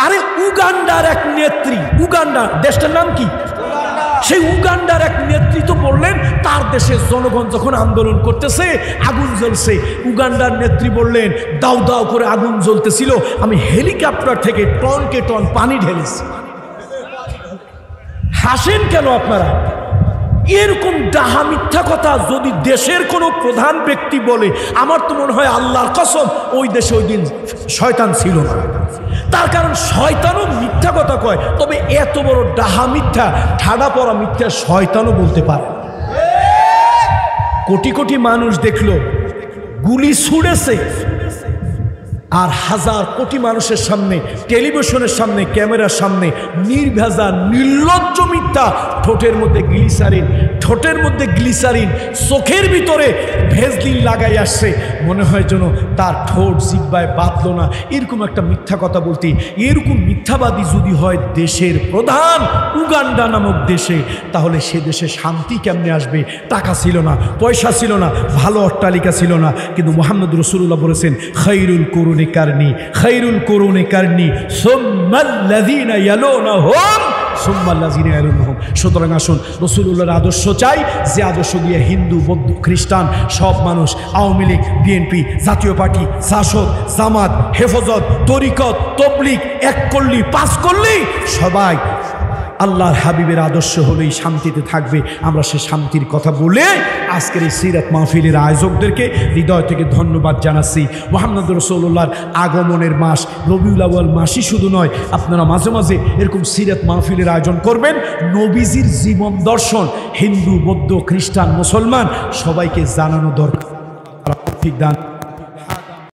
আরে উগান্ডার এক নেত্রী, উগান্ডা দেশটার নাম কি? সেই উগান্ডার এক নেতৃত্ব বললেন, তার দেশের জনগণ যখন আন্দোলন করতেছে, আগুন জ্বলছে, উগান্ডার নেত্রী বললেন, দাউ দাউ করে আগুন জ্বলতেছিল, আমি হেলিকপ্টার থেকে টনকে টন পানি ঢেলেছি। হাসেন কেন আপনারা? এরকম ডাহা মিথ্যা কথা যদি দেশের কোনো প্রধান ব্যক্তি বলে, আমার তো মনে হয় আল্লাহর কসম ওই দেশে ওই দিন শয়তান ছিল না। তার কারণ শয়তানও মিথ্যা কথা কয়, তবে এত বড় ডাহা মিথ্যা, ঠাডা পড়া মিথ্যা শয়তানও বলতে পারে। কোটি কোটি মানুষ দেখলো, গুলি ছুড়েছে, আর হাজার কোটি মানুষের সামনে, টেলিভিশনের সামনে, ক্যামেরার সামনে নির্ভেজা নির্লজ্জ মিথ্যা, ঠোঁটের মধ্যে গ্লিসারিন, ঠোঁটের মধ্যে গ্লিসারিন, চোখের ভিতরে ভেজলিন লাগাই আসছে, মনে হয় যেন তার ঠোঁট জিহ্বায় বাঁধলো না, এরকম একটা মিথ্যা কথা বলতে। এরকম মিথ্যাবাদী যদি হয় দেশের প্রধান, উগান্ডা নামক দেশে, তাহলে সে দেশে শান্তি কেমনে আসবে? টাকা ছিল না, পয়সা ছিল না, ভালো অট্টালিকা ছিল না, কিন্তু মুহাম্মদ রাসূলুল্লাহ বলেছেন, খায়রুল কুরুনি কারনি, খায়রুল কুরুনি কারনি সুম্মাল্লাযীনা ইয়ালুনহুম সুম্মাল্লাযীনা ইয়ালুনহুম। সুতরাং আসুন রাসূলুল্লাহর আদর্শ চাই, যে আদর্শ দিয়ে হিন্দু, বৌদ্ধ, খ্রিস্টান সব মানুষ, আওয়ামী লীগ, বিএনপি, জাতীয় পার্টি, জাসদ, জামাত, হেফাজত, তরিকত, তবলিগ, এক করলি, পাঁচ করলি, সবাই আল্লাহর হাবিবের আদর্শ হলেই শান্তিতে থাকবে। আমরা সে শান্তির কথা বলে আজকের এই সিরাত মাহফিলের আয়োজকদেরকে হৃদয় থেকে ধন্যবাদ জানাচ্ছি। মুহাম্মদ রাসূলুল্লাহর আগমনের মাস রবিউল আউয়াল মাসই শুধু নয়, আপনারা মাঝে মাঝে এরকম সিরাত মাহফিলের আয়োজন করবেন। নবীজির জীবন দর্শন হিন্দু, বৌদ্ধ, খ্রিস্টান, মুসলমান সবাইকে জানানো দরকার। ঠিক দান।